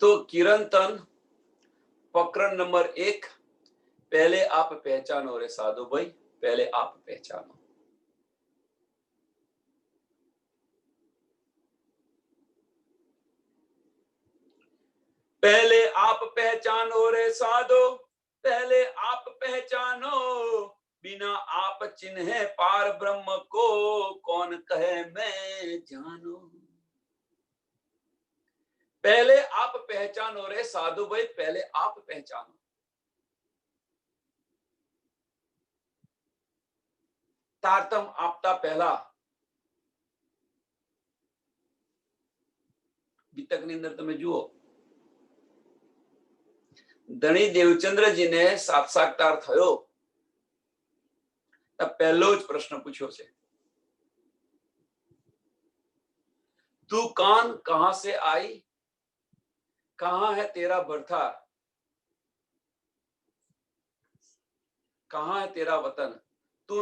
तो किरंतन प्रकरण नंबर 1, पहले आप पहचानो रे साधु भाई, पहले आप पहचानो। पहले आप पहचानो रे साधो, पहले आप पहचानो, बिना आप चिन्हे पार ब्रह्म को कौन कहे मैं जानो। पहले आप पहचानो रे साधु भाई, पहले आप पहचानो। तारतम आपता पहला ગીતકની અંદર તમે જુઓ, ધણી દેવચંદ્રજીને સાક્ષાત્કાર થયો તો પહેલો જ પ્રશ્ન પૂછ્યો છે, तू कौन, कहां से आई, कहां है तेरा बरथा, कहां है तेरा वतन, तू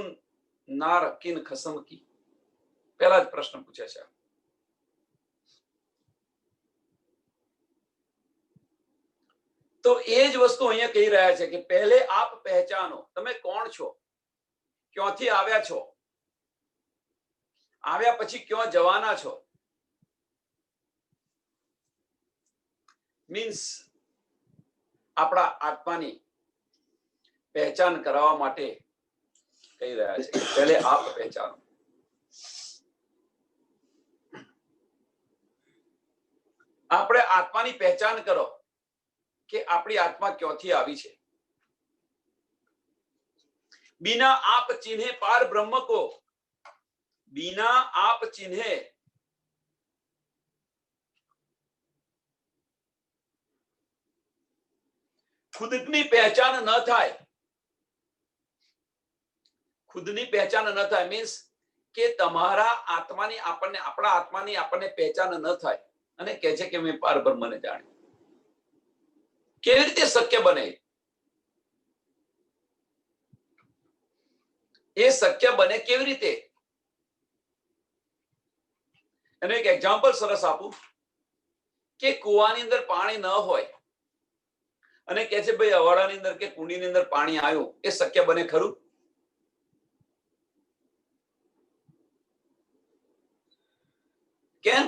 नार किन खसम की। पहला જ પ્રશ્ન પૂછે છે। तो એ જ વસ્તુ અહીંયા કહી રહ્યા છે કે પહેલે આપ પહેચાનો, તમે કોણ છો, ક્યાંથી આવ્યા છો, આવ્યા પછી ક્યાં જવાના છો। मीन्स આપણા આત્માની પહેચાન કરાવવા માટે કહી રહ્યા છે કે પહેલે આપ પહેચાનો। આપણે આત્માની પહેચાન કરો કે આપણી આત્મા ક્યાંથી આવી છે। बिना आप चिन्हे पार ब्रह्म को, बिना आप चिन्हे खुदनी पहचान न थाय, खुदनी पहचान न थाय मीन्स के तमारा आत्मानी आपने, अपना आत्मानी आपने पहचान न थाय અને કહે છે કે મેં પાર બ્રહ્મને જાણ્યું। કેવી રીતે શક્ય બને? એ શક્ય બને કેવી રીતે? એનું એક એક્ઝામ્પલ સરસ આપું કે કુવાની અંદર પાણી ન હોય અને કહે છે ભાઈ અવાડાની અંદર કે કુંડીની અંદર પાણી આવ્યું, એ શક્ય બને ખરું? કેમ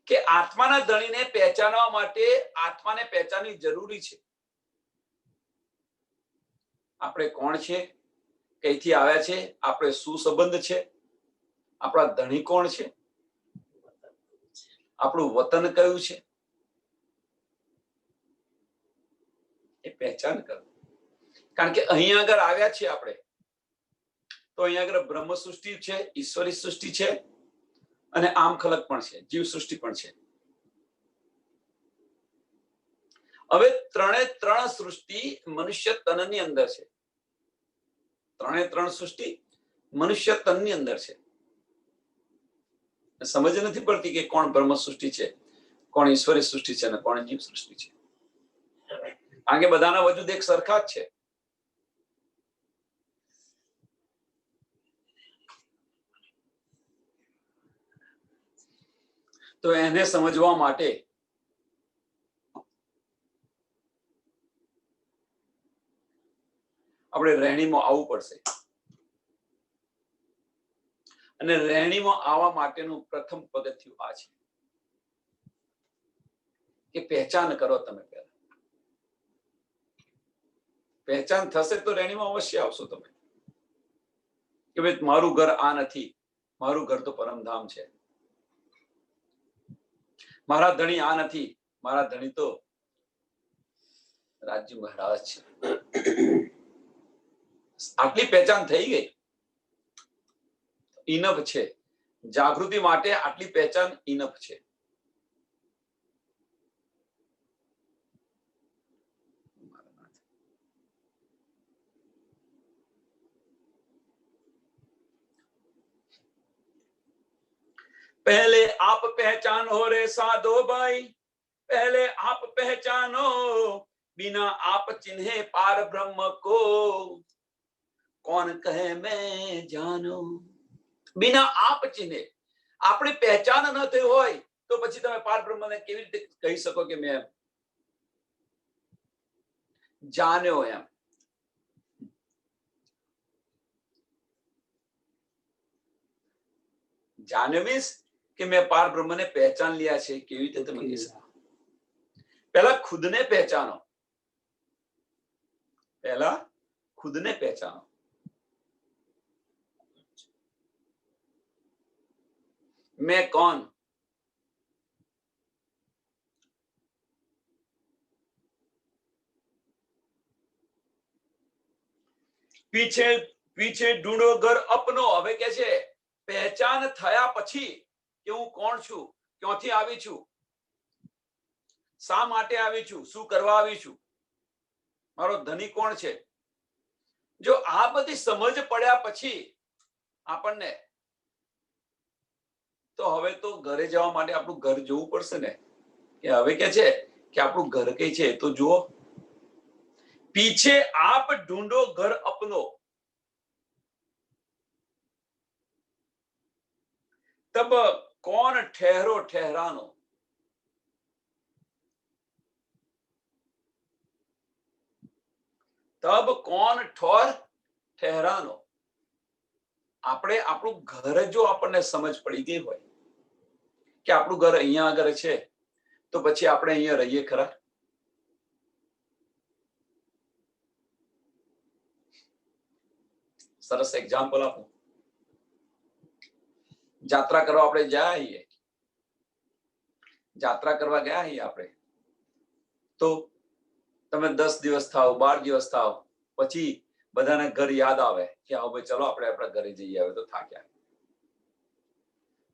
કે આત્માના ધણીને પહેચાનવા માટે આત્માને પહેચાનવી જરૂરી છે। આપણે કોણ છે, કઈથી આવ્યા છે, આપણે શું સંબંધ છે, આપણા ધણી કોણ છે, આપણું વતન કયું છે, એ પહેચાન કરો। કારણ કે અહીંયા આગળ આવ્યા છીએ આપણે તો અહીંયા આગળ બ્રહ્મ સૃષ્ટિ છે, ઈશ્વરી સૃષ્ટિ છે અને આમ ખલક પણ છે, જીવ સૃષ્ટિ પણ છે। હવે ત્રણે ત્રણ સૃષ્ટિ મનુષ્ય તનની અંદર છે, ત્રણે ત્રણ સૃષ્ટિ મનુષ્ય તનની અંદર છે। સમજ નથી પડતી કે કોણ બ્રહ્મ સૃષ્ટિ છે, કોણ ઈશ્વરી સૃષ્ટિ છે અને કોણ જીવ સૃષ્ટિ છે। કારણ કે બધાના વજૂદ એક સરખા જ છે। તો એને સમજવા માટે આપણે રહેણીમાં આવવું પડશે અને રહેણીમાં આવવા માટેનું પ્રથમ પગથિયું આ છે કે પહેચાન કરો। તમે પહેલા પહેચાન થશે તો રહેણીમાં અવશ્ય આવશો તમે કે ભાઈ મારું ઘર આ નથી, મારું ઘર તો પરમધામ છે, મારા ધણી આ નથી, મારા ધણી તો રાજ્ય મહારાજ છે। આટલી પહેચાન થઈ ગઈ, ઇનફ છે। જાગૃતિ માટે આટલી પહેચાન ઇનફ છે। पहले आप पहचानो रे साधो भाई, पहले आप पहचानो, बिना आप चिन्हे पार ब्रह्म को कौन कहे मैं जानो। बिना आप चिन्हे, आपनी पहचान न थई होय तो પછી તમે પાર બ્રહ્મને કેવી રીતે કહી શકો કે મેં જાણ્યો એમ. જાણ્યો મીન્સ કે મેં પાર બ્રહ્મને પહેચાન लिया છે. કેવી રીતે તમે કહી શકો? પહેલા ખુદને પહેચાનો. પહેલા ખુદને પહેચાનો. मैं कौन? पीछे पीछे ढूंढो घर अपनो. હવે કે છે પહેચાન થયા પછી કે હું કોણ છું, ક્યાંથી આવી છું, શા માટે આવી છું, શું કરવા આવી છું, મારો ધણી કોણ છે. જો આ બધી સમજ પડ્યા પછી આપણને તો હવે તો ઘરે જવા માટે આપણું ઘર જોવું પડશે ને. કે હવે કે છે કે આપણું ઘર કઈ છે તો જુઓ. पीछे आप ढूंढो घर अपनो. तब कौन ठहरो ठहरानो. तब कौन ठोर ठहरानो. આપણે આપણું ઘર જો આપણને સમજ પડી ગઈ હોય કે આપણું ઘર અહીંયા આગળ છે તો પછી આપણે અહીંયા રહીએ ખરા. સરસ એક્ઝામ્પલ આપું. જાત્રા કરવા આપણે ગયા છીએ, જાત્રા કરવા ગયા છીએ આપણે, તો તમે 10 દિવસ થાવ, 12 દિવસ થાવ, પછી બધાને ઘર યાદ આવે કે આવો ભાઈ ચલો આપણે આપણા ઘરે જઈએ, હવે તો થાક્યા.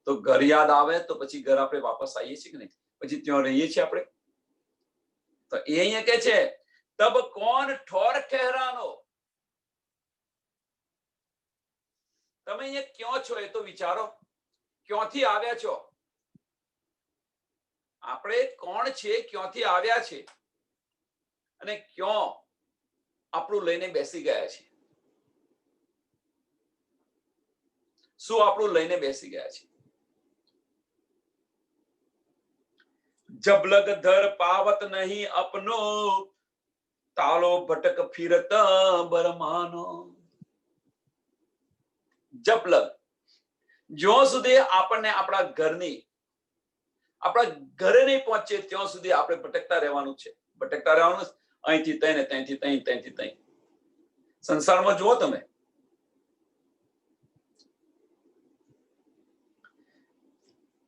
તો ઘર યાદ આવે તો પછી ઘર આપણે વાપસ આવીએ છીએ કે નહીં, પછી ત્યાં રહીએ છીએ આપણે. તો એ અહીંયા કે છે તબ કોણ ઠોર ઠહેરાનો. તમે અહીંયા ક્યાં છો એ તો વિચારો. ક્યાંથી આવ્યા છો, આપણે કોણ છે, ક્યાંથી આવ્યા છે અને ક્યાં આપણું લઈને બેસી ગયા છે, શું આપણું લઈને બેસી ગયા છે. जब लग धर पावत नहीं अपनो, तालो भटक फिरत बरमानो. जब लग, જો સુધી આપણને આપણા ઘરની, આપણા ઘરે નહીં પહોંચે ત્યાં સુધી આપણે ભટકતા રહેવાનું છે. ભટકતા રહેવાનું, અહીંથી તઈ ને ત્યાંથી તઈ, ત્યાંથી તઈ. સંસારમાં જુઓ તમે,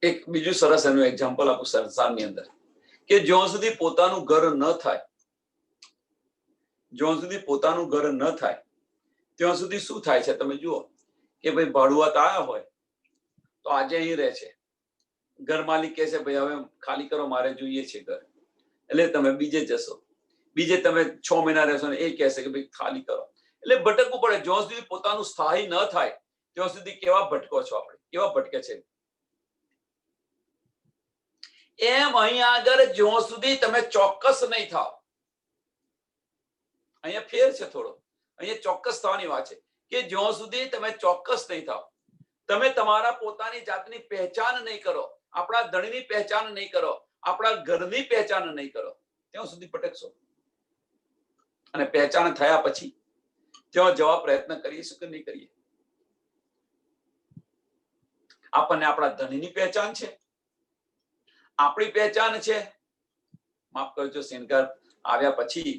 એક બીજું સરસ એનું એક્ઝામ્પલ આપું સંસારની અંદર, કે જ્યાં સુધી પોતાનું ઘર ન થાય, જ્યાં સુધી પોતાનું ઘર ન થાય ત્યાં સુધી શું થાય છે તમે જુઓ. કે ભાઈ ભાડુઆત આવ્યા હોય તો આજે અહીં રહે છે, ઘર માલિક કહે છે ભાઈ હવે ખાલી કરો, મારે જોઈએ છે ઘર, એટલે તમે બીજે જશો, બીજે તમે 6 મહિના રહેશો ને એ કહેશે કે ભાઈ ખાલી કરો, એટલે ભટકવું પડે. જ્યાં સુધી પોતાનું સ્થાયી ન થાય ત્યાં સુધી કેવા ભટકો છો આપણે, કેવા ભટકે છે. એમ અહીંયા આગળ જ્યાં સુધી તમે ચોક્કસ નહીં થાવ, અહીંયા ફેર છે થોડો, અહીંયા ચોક્કસ થવાની વાત છે કે જ્યાં સુધી તમે ચોક્કસ નહીં થાવ, તમે તમારા પોતાની જાતની પહેચાન નહીં કરો, આપણા ધણીની પહેચાન નહીં કરો, આપણા ઘરની પહેચાન નહીં કરો, ત્યાં સુધી ભટકશો. અને પહેચાન થયા પછી ત્યાં જવા પ્રયત્ન કરીશું કે નહીં કરીએ. આપણને આપણા ધણીની પહેચાન છે, આપણી પહેચાન છે. માફ કરજો, શેનકાર આવ્યા પછી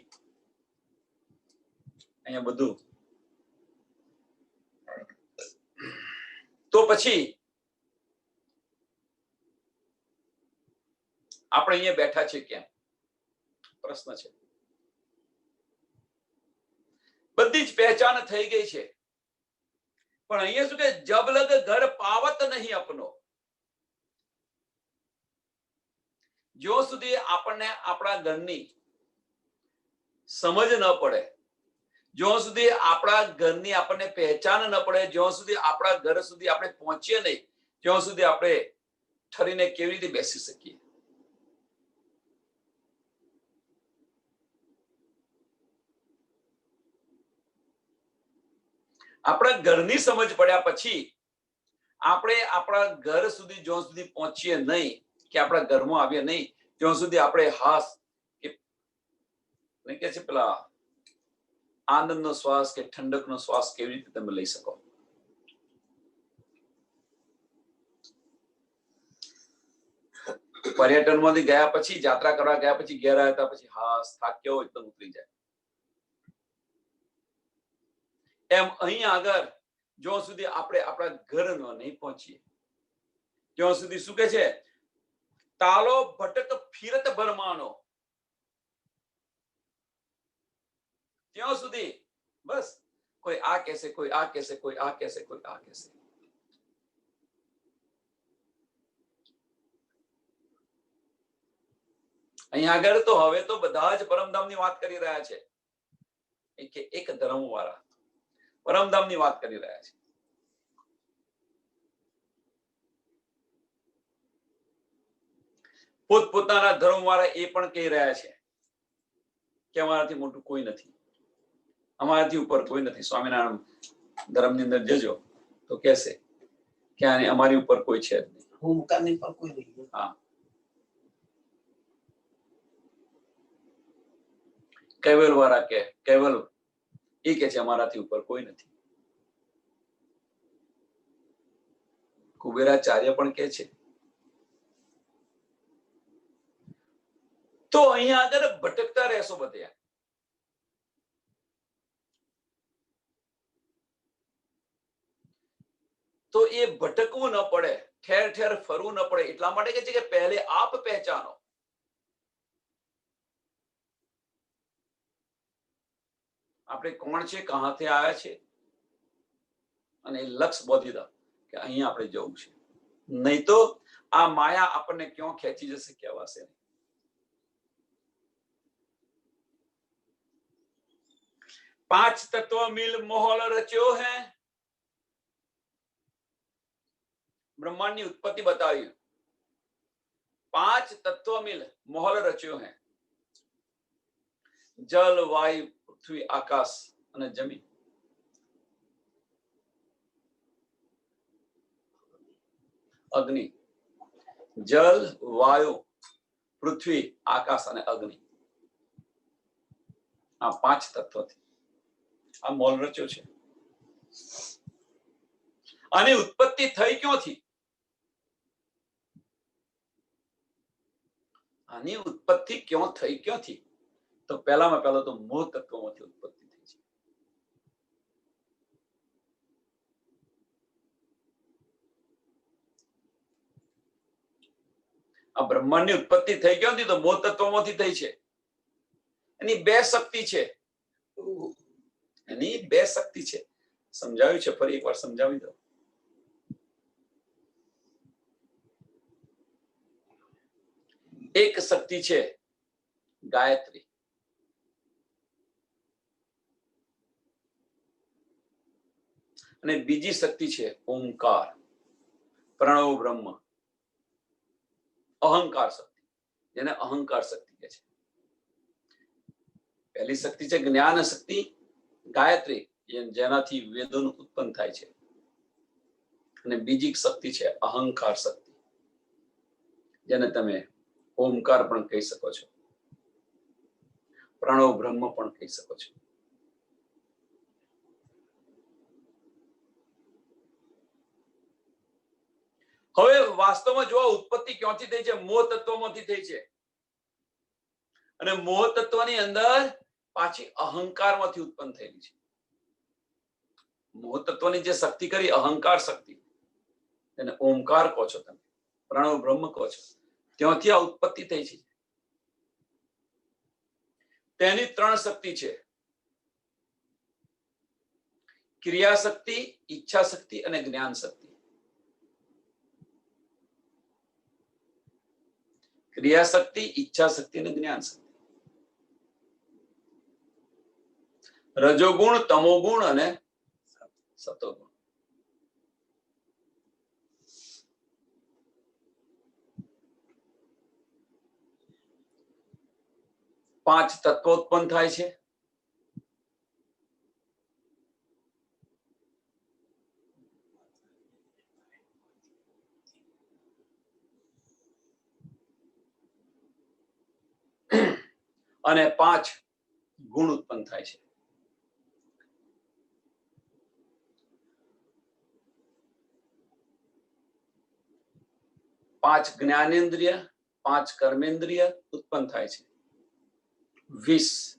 અહીંયા બધું, તો પછી આપણે અહીંયા બેઠા છે કેમ, પ્રશ્ન છે. બધી જ પહેચાન થઈ ગઈ છે, પણ અહીંયા શું કે જબ લગ ઘર પાવત નહીં અપનો. જો સુધી આપણને આપણા ઘરની સમજ ન પડે, જ્યાં સુધી આપણા ઘરની આપણને પહેચાન ન પડે, જ્યાં સુધી આપણા ઘર સુધી આપણે પહોંચીએ નહીં, ત્યાં સુધી આપણે ઠરીને કેવી રીતે બેસી શકીએ. આપણા ઘરની સમજ પડ્યા પછી આપણે આપણા ઘર સુધી જ્યાં સુધી પહોંચીએ નહીં, કે આપણા ઘરમાં આવીએ નહીં, ત્યાં સુધી આપણે હાસ કે છે પેલા આનંદનો શ્વાસ કે ઠંડકનો શ્વાસ કેવી રીતે તમે લઈ શકો. પર્યટનમાંથી ગયા પછી, યાત્રા કરવા ગયા પછી, ઘેર આવ્યા પછી થાક્યો હોય એકદમ ઉતરી જાય. એમ અહીં આગળ જ્યાં સુધી આપણે આપણા ઘરમાં નહીં પહોંચીએ ત્યાં સુધી શું કે છે? તાલો ભટક ફિરત બરમાનો. ત્યાં સુધી બસ કોઈ આ કહેશે, કોઈ આ કહેશે, કોઈ આ કહેશે, કોઈ આ કહેશે. અહીં આગળ તો હવે તો બધા જ પરમધામની વાત કરી રહ્યા છે. એક ધર્મ વાળા પરમધામની વાત કરી રહ્યા છે. પોતપોતાના ધર્મ વાળા એ પણ કહી રહ્યા છે કે અમારાથી મોટું કોઈ નથી, અમારાથી ઉપર કોઈ નથી. સ્વામિનારાયણ ધર્મની અંદર જજો તો કહેશે કે અમારી ઉપર કોઈ છે જ નહીં. હા, કૈવલ વાળા કે કૈવલ એ કે છે અમારાથી ઉપર કોઈ નથી. કુબેરાચાર્ય પણ કે છે. તો અહીંયા આગળ ભટકતા રહેશો બધે. તો એ ભટકવું ન પડે, ઠેર ઠેર ફરવું ન પડે, એટલા માટે કે છે કે પહેલે આપ પહેચાનો. આપણે કોણ છે, કહાથી આવ્યા છે, અને લક્ષ બોધી દીધા કે અહીંયા આપણે જવું છે. નહીં તો આ માયા આપણને ક્યાં ખેંચી જશે કહેવાશે. પાંચ તત્વ મિલ મોહલ રચ્યો હે. બ્રહ્માંડની ઉત્પત્તિ બતાવી. પાંચ તત્વ મિલ મોહલ રચ્યો હે. જલ, વાયુ, પૃથ્વી, આકાશ અને જમીન. અગ્નિ. જલ, વાયુ, પૃથ્વી, આકાશ અને અગ્નિ. આ પાંચ તત્વથી આ મોલ રચ્યો છે. આની ઉત્પત્તિ થઈ ક્યાંથી? આની ઉત્પત્તિ ક્યાં થઈ ક્યાંથી? તો પહેલામાં પહેલા તો મોહ તત્વમાંથી ઉત્પત્તિ થઈ છે. આ બ્રહ્માંડની ઉત્પત્તિ થઈ ક્યાંથી? તો મોહ તત્વમાંથી થઈ છે. એની બે શક્તિ છે. એની બે શક્તિ છે. સમજાવ્યું છે, ફરી એકવાર સમજાવી દો. એક શક્તિ છે ગાયત્રી, અને બીજી શક્તિ છે ઓમકાર, પ્રણવ બ્રહ્મ, અહંકાર શક્તિ, જેને અહંકાર શક્તિ કહે છે. પહેલી શક્તિ છે જ્ઞાન શક્તિ ગાયત્રી, જેનાથી વેદોનું ઉત્પન્ન થાય છે. અને બીજી શક્તિ છે અહંકાર શક્તિ, જેને તમે ઓમકાર પણ કહી શકો છો, પ્રણવ બ્રહ્મ પણ કહી શકો છો. હવે વાસ્તવમાં જો ઉત્પત્તિ ક્યાંથી થઈ છે? મોહ તત્વમાંથી થઈ છે. અને મોહ તત્વની અંદર પાછી અહંકારમાંથી ઉત્પન્ન થયેલી છે. મોહ તત્વની જે શક્તિ કરી અહંકાર શક્તિ, એને ઓમકાર કહો છો તમે, પ્રણવ બ્રહ્મ કહો છો. ત્યાંથી આ ઉત્પત્તિ થઈ છે. તેની ત્રણ શક્તિ છે: ક્રિયા શક્તિ, ઈચ્છા શક્તિ અને જ્ઞાન શક્તિ. ક્રિયા શક્તિ, ઈચ્છા શક્તિ અને જ્ઞાન શક્તિ. રજોગુણ, તમોગુણ અને સતોગુણ. પાંચ તત્વો ઉત્પન્ન થાય છે. અને પાંચ ગુણ ઉત્પન્ન થાય છે. 5 જ્ઞાનેન્દ્રિય, 5 કર્મેન્દ્રિય ઉત્પન્ન થાય છે, 20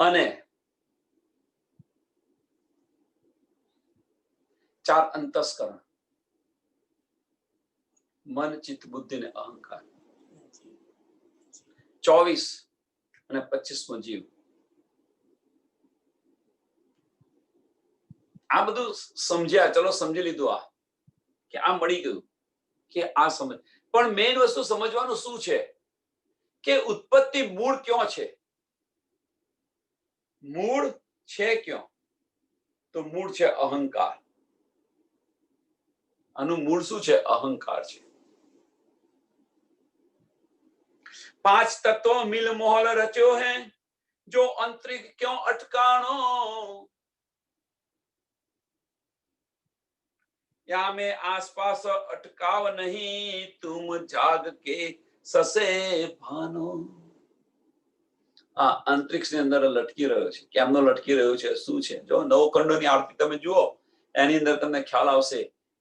અને 4 અંતસ્કરણ, મન, ચિત્ત, બુદ્ધિ ને અહંકાર, 24 અને 25મો જીવ. આ બધું સમજ્યા, ચલો સમજી લીધું આ કે આ મળી ગયું કે આ સમજ. પણ મેઇન વસ્તુ સમજવાનું શું છે કે ઉત્પત્તિ મૂળ ક્યાં છે? મૂળ છે ક્યાં? તો મૂળ છે અહંકાર. આનું મૂળ શું છે? અહંકાર છે. 5 તત્વો મિલ મોહલ રચ્યો હે, જો અંતરિક્ષ ક્यों અટકાણો, या में आसपास अटकाव नहीं, तुम जाग के ससे भानो. આ અંતરિક્ષની અંદર લટકી રહ્યો છે. કેમનો લટકી રહ્યો છે? શું છે? જો નવખંડોની આરતી તમે જુઓ, એની અંદર તમને ખ્યાલ આવશે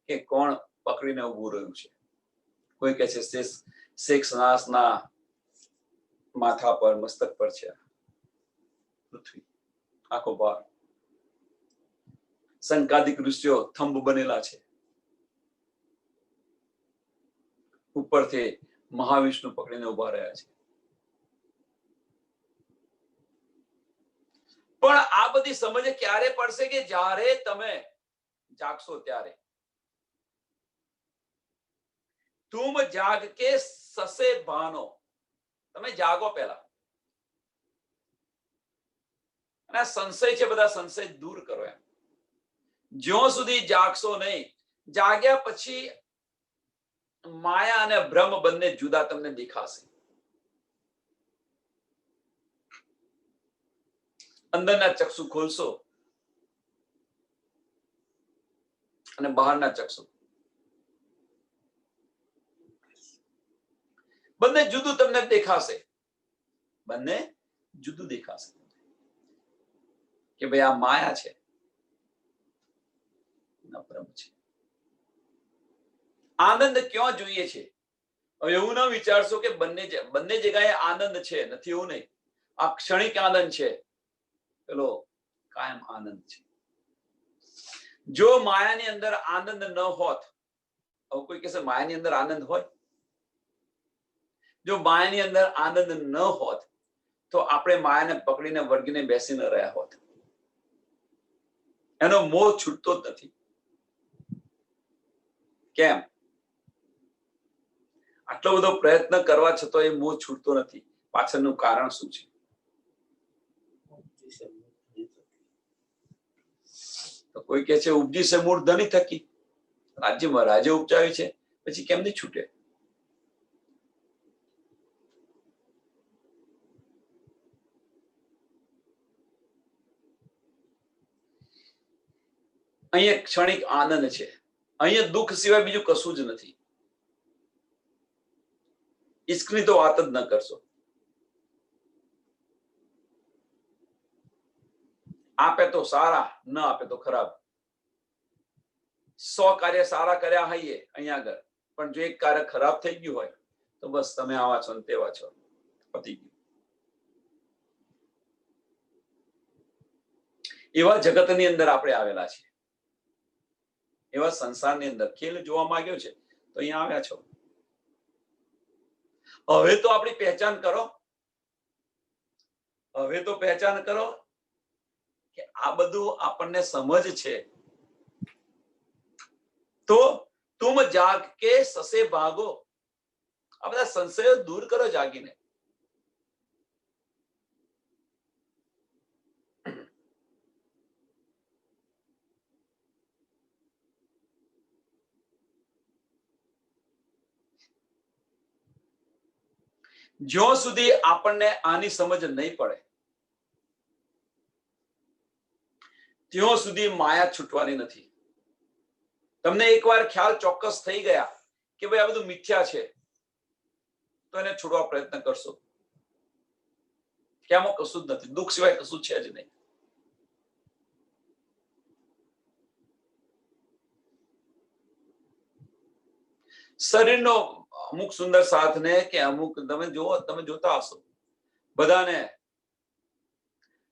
કે કોણ પકડીને ઊભું રહ્યું છે. કોઈ કહે છે શેષનાગના માથા પર, મસ્તક પર છે પૃથ્વી, આખો ભાર. સંકાદિક ઋષિઓ થંભ બનેલા છે. ઉપરથી મહાવિષ્ણુ પકડીને ઉભા રહ્યા છે. પણ આ બધી સમજ ક્યારે પડશે? કે જ્યારે તમે જાગશો ત્યારે. તુમ જાગ કે સસે ભાનો, તમે જાગો પહેલા. અને સંશય છે, બધા સંશય દૂર કરો. એમ જ્યાં સુધી જાગશો નહીં, જાગ્યા પછી માયા અને ભ્રમ બંને જુદા તમને દેખાશે. અંદરના ચક્ષુ ખોલશો અને બહારના ચક્ષુ, બંને જુદું તમને દેખાશે. બંને જુદું દેખાશે કે ભાઈ આ માયા છે, ભ્રમ છે. આનંદ ક્યાં જોઈએ છે? એવું ના વિચારશો કે બંને જગ્યાએ આનંદ છે. નથી, એવું નહીં. આ ક્ષણિક આનંદ છે, પેલો કાયમ આનંદ છે. જો માયાની અંદર આનંદ ન હોત, હવે કોઈ કહેશે માયાની અંદર આનંદ હોય? જો માયાની અંદર આનંદ ન હોત તો આપણે માયાને પકડીને વળગીને બેસી ન રહ્યા હોત. એનો મોહ છૂટતો જ નથી. કેમ? આટલો બધો પ્રયત્ન કરવા છતાં એ મોહ છૂટતો નથી. પાછળનું કારણ શું છે? તો કોઈ કહે છે ઉપજી છે મૂળ ધની થકી. રાજ્યમાં રાજે ઉપજાવ્યું છે, પછી કેમ નહીં છૂટે? અહીંયા ક્ષણિક આનંદ છે. અહીંયા દુઃખ સિવાય બીજું કશું જ નથી. ઈશ્કની તો વાત જ ન કરશો. આપે તો સારા, ન આપે તો ખરાબ. 100 કાર્ય સારા કર્યા હોઈએ અહીંયા આગળ, પણ જો એક કાર્ય ખરાબ થઈ ગયું હોય તો બસ તમે આવા છો ને તેવા છો, પતી ગયું. એવા જગતની અંદર આપણે આવેલા છીએ. એવા સંસારની અંદર ખેલ જોવા માંગ્યો છે તો અહીંયા આવ્યા છો. હવે તો આપણી પહેચાન કરો. હવે તો પહેચાન કરો કે આ બધું આપણને સમજ છે. તો તુમ જાગ કે સસે ભાગો. આ બધા સંશયો દૂર કરો જાગીને. જ્યાં સુધી આપણને આની સમજ નહીં પડે ત્યાં સુધી માયા છૂટવાની નથી. તમને એકવાર ખ્યાલ ચોક્કસ થઈ ગયા કે ભાઈ આ બધું મિથ્યા છે તો એને છોડવા પ્રયત્ન કરશો કે આમાં કશું જ નથી, દુઃખ સિવાય કશું છે જ નહીં. શરીરનો અમુક સુંદર સાથને કે અમુક તમે જોતા હશો બધાને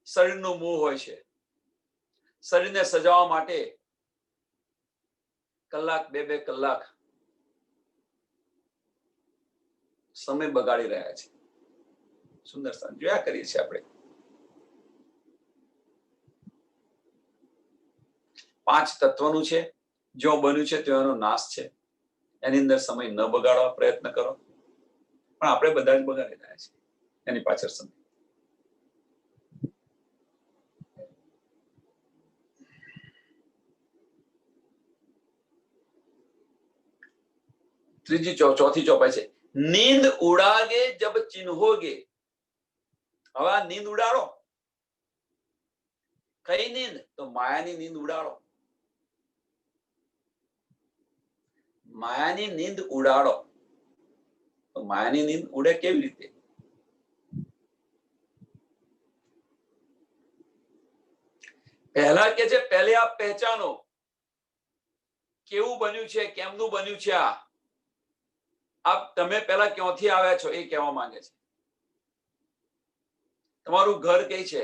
શરીરનો મોહ હોય છે. શરીરને સજાવવા માટે કલાક બે કલાક સમય બગાડી રહ્યા છે. સુંદર સાથ જોયા કરીએ છીએ આપણે. 5 તત્વનું છે, જો બન્યું છે તેનો નાશ છે. એની અંદર સમય ન બગાડવા પ્રયત્ન કરો, પણ આપણે બધા જ બગાડી રહ્યા છીએ એની પાછળ સમય. ચોથી ચોપાઈ છે, નીંદ ઉડાગે જબ ચિન્હોગે. હવે આ નીંદ ઉડાડો. કઈ નીંદ? તો માયાની નીંદ ઉડાડો. માયાની નીંદ ઉડાડો. તો માયાની નીંદ ઉડે કેવી રીતે? પહેલા કે છે પહેલે આપ પહેચાનો કેવું બન્યું છે, કેમનું બન્યું છે. આપ તમે પહેલા ક્યાંથી આવ્યા છો એ કહેવા માંગે છે. તમારું ઘર કઈ છે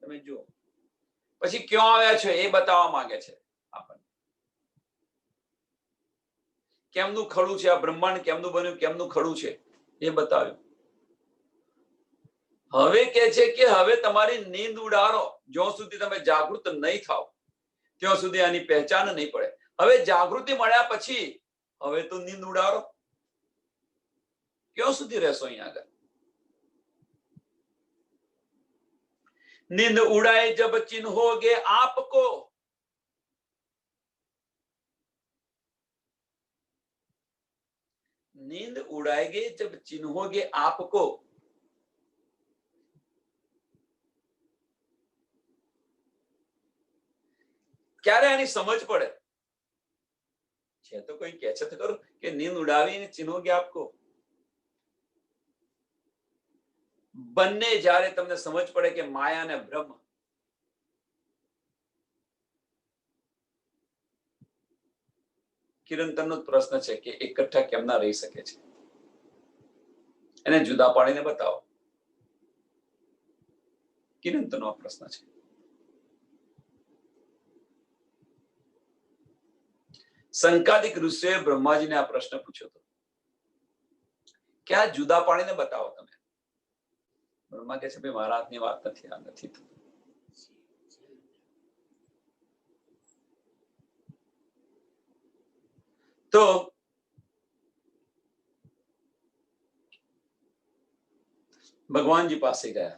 તમે જુઓ. પછી ક્યાં આવ્યા છો એ બતાવવા માંગે છે આપણને. કેમનું ખડું છે, આ બ્રહ્માંડ કેમનું બન્યું, કેમનું ખડું છે એ બતાવ્યું. હવે કે છે કે હવે તમારી નીંદ ઉડાડો. જ્યાં સુધી તમે જાગૃત નહીં થાવ ત્યાં સુધી આની પહેચાન નહીં પડે. હવે જાગૃતિ મળ્યા પછી હવે તો નીંદ ઉડાડો. ક્યાં સુધી રહેશો અહીંયા આગળ? નીંદ ઉડાए जब चिन्होगे आपको. नींद उड़ाएगे जब चिन्होगे आपको. ક્યારે આની સમજ પડે છે? તો કોઈ કહે છે તો ખરું કે નીંદ ઉડાવીને ચિન્હોગે આપકો. બંને જ્યારે તમને સમજ પડે કે માયા અને બ્રહ્મ કિરણતરનો પ્રશ્ન છે કે એકઠા કેમ ના રહી શકે છે, એને જુદા પાડીને બતાવો. કિરણતરનો પ્રશ્ન છે. સંકાદિક ઋષિએ બ્રહ્માજીને આ પ્રશ્ન પૂછ્યો હતો કે આ જુદા પાડીને બતાવો તમે. બ્રહ્મા કહે છે ભાઈ મારા હાથની વાત નથી, આ નથી. તો ભગવાનજી પાસે ગયા.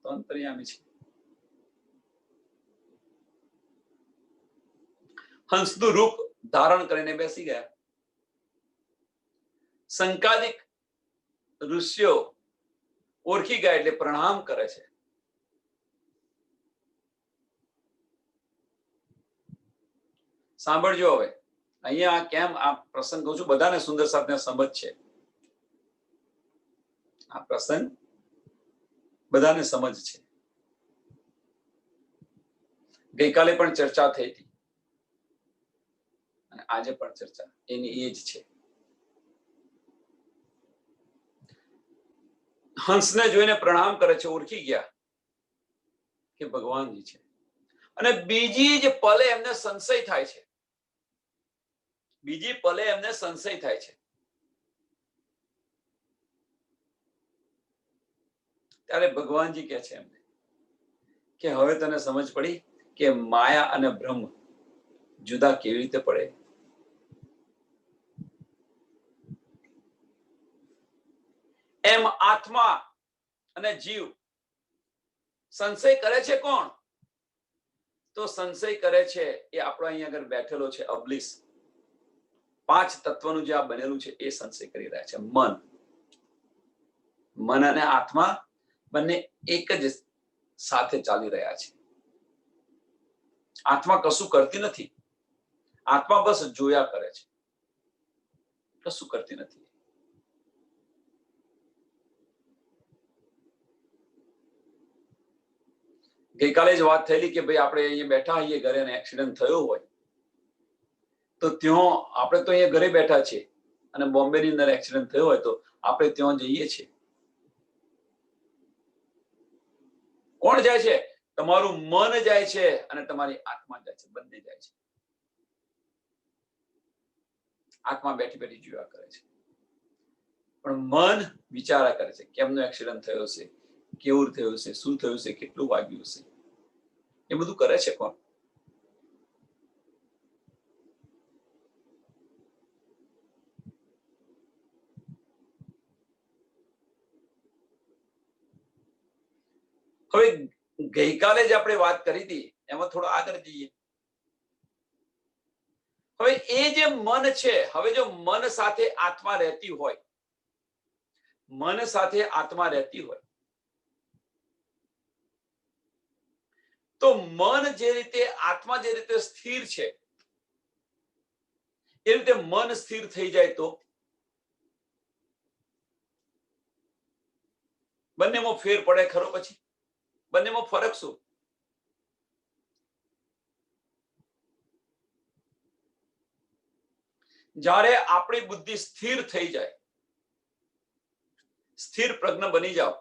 તો અંતર્યામી છે. હંસનું રૂપ ધારણ કરીને બેસી ગયા. સંકાદિક ઋષિઓ ઓળખી ગયા એટલે પ્રણામ કરે છે. સાંભળજો હવે અહીંયા કેમ આ પ્રસંગ કહું છું, બધાને સુંદર સાથે સમજ છે. આ પ્રસંગ બધાને સમજ છે. ગઈકાલે પણ ચર્ચા થઈ હતી અને આજે પણ ચર્ચા એની એ જ છે. હંસને જોઈને પ્રણામ કરે છે, ઓળખી ગયા કે ભગવાનજી છે. અને બીજી જ પલે એમને સંશય થાય છે. બીજી પલે એમને સંશય થાય છે. ત્યારે ભગવાનજી કહે છે એમને કે હવે તને સમજ પડી કે માયા અને બ્રહ્મ જુદા કેવી રીતે પડે. એમ આત્મા અને જીવ સંશય કરે છે. કોણ? તો સંશય કરે છે એ આપણો અહીંયા આગળ બેઠેલો છે અબલીસ. 5 તત્વનું જે આ બનેલું છે એ સંશય કરી રહ્યા છે. મન અને આત્મા બંને એક જ સાથે ચાલી રહ્યા છે. આત્મા કશું કરતી નથી. આત્મા બસ જોયા કરે છે, કશું કરતી નથી. ગઈકાલે જ વાત થયેલી કે ભાઈ આપણે અહીંયા બેઠા હોઈએ ઘરે અને એક્સિડન્ટ થયો હોય તો ત્યાં આપણે તો અહીંયા ઘરે બેઠા છીએ અને બોમ્બેની અંદર એક્સિડન્ટ થયો હોય તો આપણે ત્યાં જઈએ છીએ. કોણ જાય છે? તમારું મન જાય છે અને તમારી આત્મા જાય છે, બંને જાય છે. આત્મા બેઠી બેઠી જોયા કરે છે, પણ મન વિચારા કરે છે કેમનો એક્સિડન્ટ થયો છે, કેવું થયું છે, શું થયું છે, કેટલું વાગ્યું છે, એ બધું કરે છે કોણ? હવે ગઈકાલે જ આપણે વાત કરી હતી એમાં થોડો આગળ જઈએ. હવે એ જે મન છે, હવે જો મન સાથે આત્મા રહેતી હોય, મન સાથે આત્મા રહેતી હોય તો મન જે રીતે, આત્મા જે રીતે સ્થિર છે એ રીતે મન સ્થિર થઈ જાય તો બંનેમાં ફેર પડે ખરો? પછી બંનેમાં ફરક શું? જ્યારે આપણી બુદ્ધિ સ્થિર થઈ જાય, સ્થિર પ્રજ્ઞ બની જાઓ,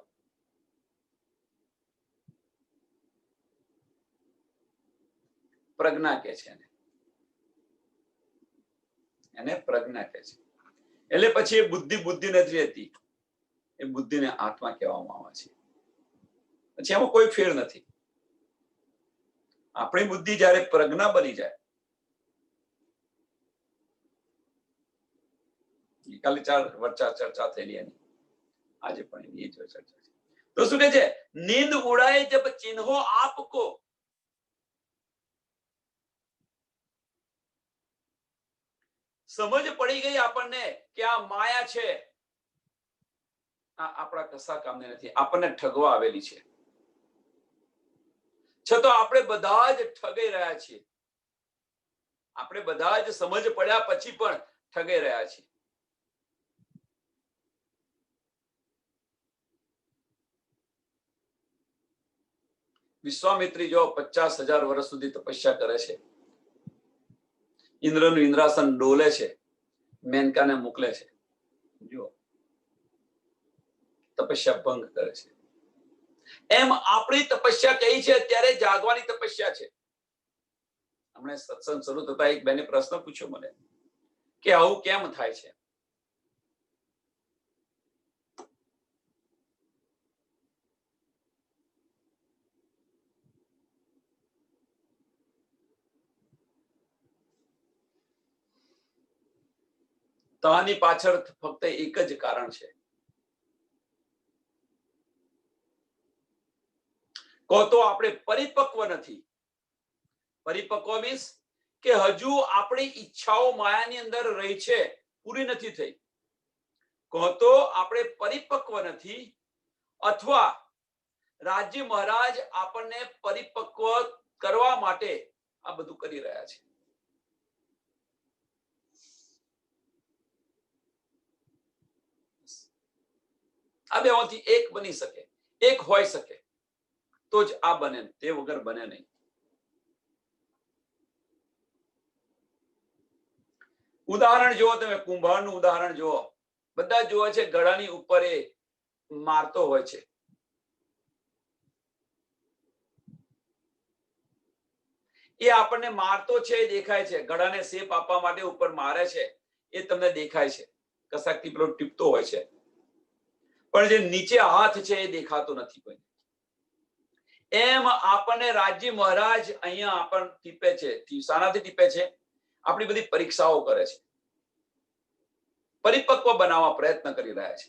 પ્રજ્ઞા કે છે એને પ્રજ્ઞા કે છે. એટલે પછી એ બુદ્ધિ નથી રહેતી, એ બુદ્ધિને આત્મા કહેવામાં આવે છે. પછી એમાં કોઈ ફેર નથી. આપણી બુદ્ધિ જ્યારે પ્રજ્ઞા બની જાય, કાલે ચર્ચા થયેલી એની, આજે પણ એની જ ચર્ચા છે. તો શું કહે છે? નીંદ ઉડાય જબ ચિન્હો આપકો, સમજ પડી ગઈ આપણને કે આ માયા છે, આ આપણા કશા કામની નથી, આપણને ઠગવા આવેલી છે. છતાં આપણે બધા જ ઠગાઈ રહ્યા છીએ. આપણે બધા જ સમજ પડ્યા પછી પણ ઠગાઈ રહ્યા છીએ. વિશ્વામિત્રી જો 50,000 વર્ષ સુધી તપસ્યા કરે છે, ઇન્દ્રનું ઇન્દ્રાસન ડોલે છે, મેનકાને મોકલે છે, જો તપસ્યા ભંગ કરે છે. એમ આપણી તપસ્યા કઈ છે? અત્યારે જાગવાની તપસ્યા છે. હમણાં સત્સંગ શરૂ થતા એક બેને પ્રશ્ન પૂછ્યો મને કે આવું કેમ થાય છે? તો આની પાછળ ફક્ત એક જ કારણ છે. કહો તો આપણે પરિપક્વ નથી. પરિપક્વ મીન્સ કે હજુ આપણી ઈચ્છાઓ માયાની અંદર રહી છે, પૂરી નથી થઈ. કહો તો આપણે પરિપક્વ નથી, અથવા રાજ્ય મહારાજ આપણને પરિપક્વ કરવા માટે આ બધું કરી રહ્યા છે. આ બેમાંથી એક બની શકે, એક હોઈ શકે તો જ આ બને, તે વગર બને નહીં. ઉદાહરણ જુઓ તમે, કુંભારનું ઉદાહરણ જુઓ. બધા જુએ છે ગળાની ઉપર એ મારતો હોય છે. એ આપણને મારતો છે એ દેખાય છે, ગળાને શેપ આપવા માટે ઉપર મારે છે એ તમને દેખાય છે, કશાકથી પેલો ટીપતો હોય છે, પણ જે નીચે હાથ છે એ દેખાતો નથી કોઈ. એમ આપણને રાજ્ય મહારાજ અહીંયા આપણને ટીપે છે. શાનાથી ટીપે છે? આપણી બધી પરીક્ષાઓ કરે છે, પરિપક્વ બનાવવા પ્રયત્ન કરી રહ્યા છે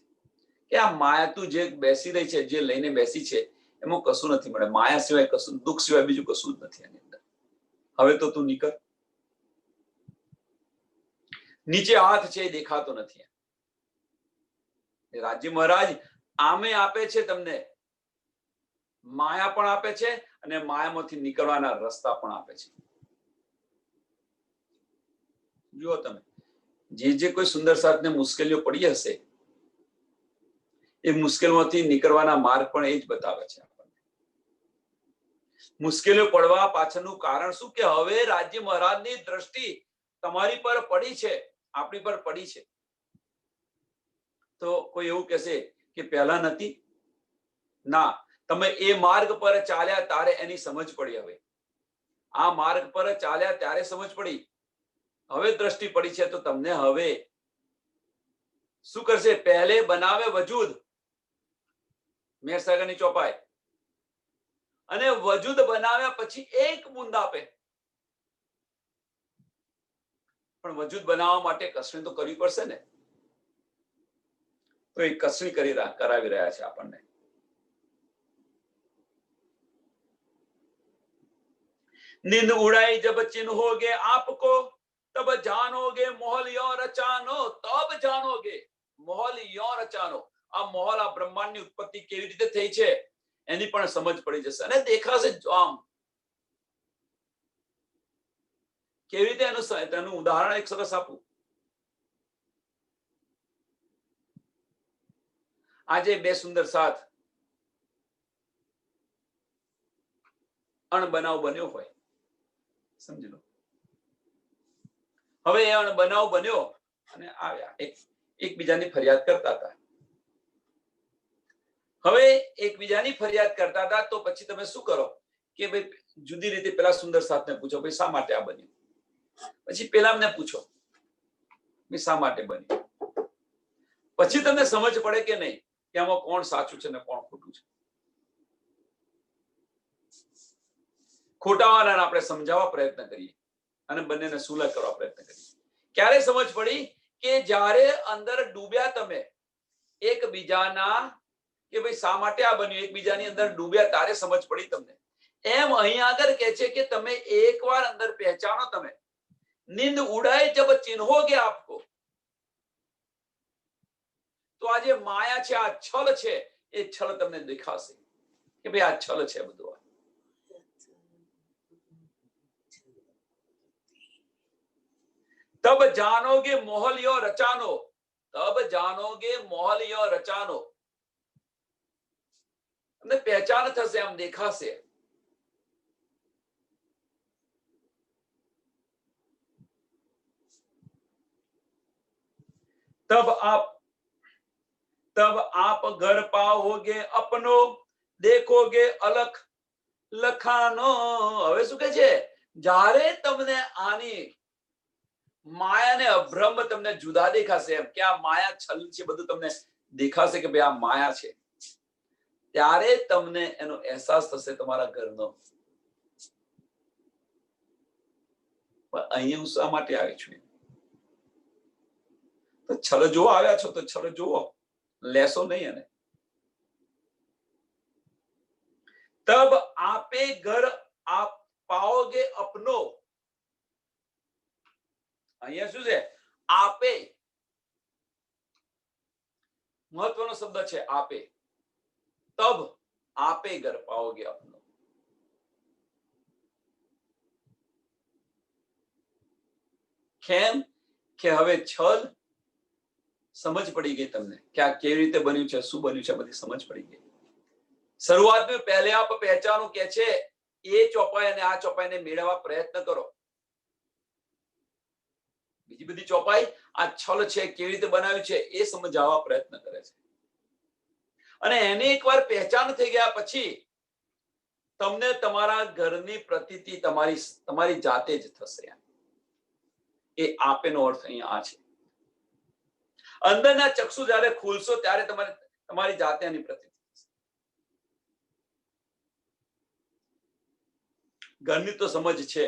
કે આ માયા તું જે બેસી રહી છે, જે લઈને બેસી છે, એમાં કશું નથી મળે. માયા સિવાય કશું, દુઃખ સિવાય બીજું કશું જ નથી આની અંદર. હવે તો તું નીકળ. નીચે હાથ છે એ દેખાતો નથી. રાજ્ય મહારાજ આમે આપે છે તમને, માયા પણ આપે છે અને માયામાંથી નીકળવાના રસ્તા પણ આપે છે. જુઓ તમે, જે કોઈ સુંદર સાથને મુશ્કેલીઓ પડી હશે એ મુશ્કેલીઓમાંથી નીકળવાના માર્ગ પણ એ જ બતાવે છે આપણને. મુશ્કેલીઓ પડવા પાછળનું કારણ શું? કે હવે રાજ્ય મહારાજની દ્રષ્ટિ તમારી પર પડી છે, આપણી પર પડી છે, તો કોઈ એવું કહેશે કે પહેલા નથી? ના, તમે એ માર્ગ પર ચાલ્યા ત્યારે એની સમજ પડી. હવે આ માર્ગ પર ચાલ્યા ત્યારે સમજ પડી, હવે દ્રષ્ટિ પડી છે. તો તમને હવે શું કરશે? પહેલે બનાવે વજૂદ, મહેસાગરની ચોપાઈ, અને વજૂદ બનાવ્યા પછી એક બૂંદ આપે. પણ વજૂદ બનાવવા માટે કસરત તો કરવી પડશે ને. તો એ કસરી કરાવી રહ્યા છે આપણને. नींद उड़ाई जब चिन्होगे आपको, तब जानोगे मोहल यो रचानो, तब जानोगे मोहल यो रचानो. આ મોહલ, આ બ્રહ્માંડની ઉત્પત્તિ કેવી રીતે થઈ છે એની પણ સમજ પડી જશે, અને દેખાશે આમ કેવી રીતે. એનું ઉદાહરણ એક સરસ આપું. આજે બે સુંદર સાથ અણબનાવ બન્યો હોય, સમજી લો. હવે એ અણબનાવ બન્યો અને આવ્યા, એકબીજાની ફરિયાદ કરતા હતા. હવે એકબીજાની ફરિયાદ કરતા હતા, તો પછી તમે શું કરો કે ભાઈ જુદી રીતે પેલા સુંદર સાથને પૂછો, ભાઈ શા માટે આ બન્યું? પછી પેલાને પૂછો, ભાઈ શા માટે બન્યું? પછી તમને સમજ પડે કે નહીં કે આમાં કોણ સાચું છે ને કોણ ખોટું છે. ખોટાવાળાને આપણે સમજાવવા પ્રયત્ન કરીએ અને બંનેને સુલહ કરવા પ્રયત્ન કરીએ. ક્યારે સમજ પડી? કે જ્યારે અંદર ડૂબ્યા તમે એકબીજાના, કે ભાઈ શા માટે આ બન્યું, એકબીજાની અંદર ડૂબ્યા ત્યારે સમજ પડી તમને. એમ અહીં આગળ કહે છે કે તમે એકવાર અંદર પહેચાનો. તમે નીંદ ઉડાય જબ ચિન્હોગે આપકો, તો આ જે માયા છે, આ છલ છે, એ છલ તમને દેખાશે કે ભાઈ આ છલ છે બધું. तब जानोगे मोहल यो रचानो, तब जानोगे मोहल यो रचानो. તમને પહેચાન થશે, આમ દેખાશે. तब आप घर पाओगे अपनो, देखोगे अलख લખાનો. હવે શું કહે છે? જ્યારે તમને આની માયા ને અભ્રમ તમને જુદા દેખાશે, એમ કે આ માયા છલ છે બધું તમને દેખાશે કે ભાઈ આ માયા છે, ત્યારે તમને એનો અહેસાસ થશે તમારા ઘરનો. અહીં હું શા માટે આવી છું? તો છલ જોવા આવ્યા છો તો છલ જુઓ, લેશો નહીં. અને તબ આપે ઘર આપ પાઓગે અપનો. અહીંયા શું છે? આપે, મહત્વનો શબ્દ છે આપે. તબ આપે ઘર પાઓગે અપનો. કેમ કે હવે છલ સમજ પડી ગઈ તમને કે આ કેવી રીતે બન્યું છે, શું બન્યું છે, બધી સમજ પડી ગઈ. શરૂઆતમાં પહેલે આપ પહેચાનો કે છે, એ ચોપાઈ અને આ ચોપાઈને મેળવવા પ્રયત્ન કરો. બીજી બધી ચોપાઈ આ છલ છે, કેવી રીતે બનાવ્યું છે એ સમજાવવા પ્રયત્ન કરે છે. અને એને એકવાર પહેચાન થઈ ગયા પછી તમને તમારા ઘરની પ્રતીતિ તમારી જાતે જ થશે. એ આપેનો અર્થ અહીંયા આ છે. અંદરના ચક્ષુ જ્યારે ખુલશો ત્યારે તમારી જાતે એની પ્રતીતિ થશે. ઘરની તો સમજ છે,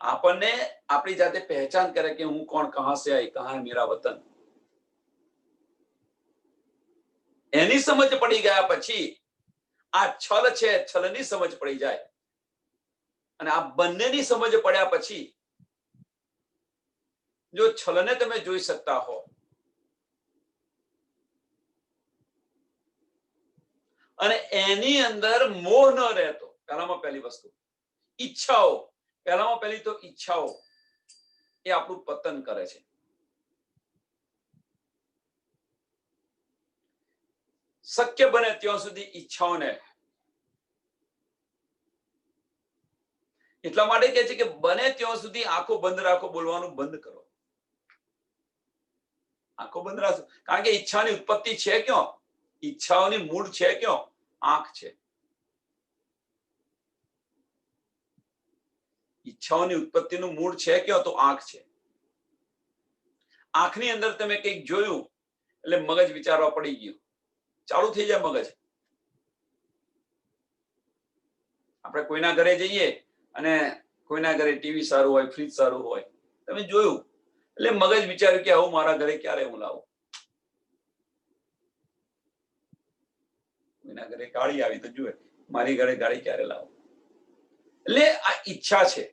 આપણને આપણી જાતે પહેચાન કરે કે હું કોણ, કહા સે આઈ, કહા મેરા વતન. એની સમજ પડી ગયા પછી આ છલ છે, છલની સમજ પડી જાય. અને આ બંનેની સમજ પડ્યા પછી જો છલને તમે જોઈ શકતા હો અને એની અંદર મોહ ન રહેતો, પહેલામાં પહેલી વસ્તુ ઈચ્છાઓ, પહેલામાં પહેલી તો ઈચ્છાઓ એ આપણું પતન કરે છે. શક્ય બને ત્યાં સુધી ઈચ્છાઓને એટલા માટે કહે છે કે બને ત્યાં સુધી આંખો બંધ રાખો, બોલવાનું બંધ કરો. આંખો બંધ રાખો, કારણ કે ઈચ્છાની ઉત્પત્તિ છે ક્યાં? ઈચ્છાઓની મૂળ છે ક્યાં? આંખ છે. ઈચ્છાઓની ઉત્પત્તિનું મૂળ છે ક્યાં? તો આંખ છે. આંખની અંદર તમે કંઈક જોયું એટલે મગજ વિચારવા પડી ગયું, ચાલુ થઈ જાય મગજ. આપણે કોઈના ઘરે જઈએ અને કોઈના ઘરે ટીવી સારું હોય, ફ્રીજ સારું હોય, તમે જોયું એટલે મગજ વિચાર્યું કે આવું મારા ઘરે ક્યારે હું લાવું. કોઈના ઘરે ગાડી આવી તો જુએ મારી ઘરે ગાડી ક્યારે લાવું. એટલે આ ઈચ્છા છે.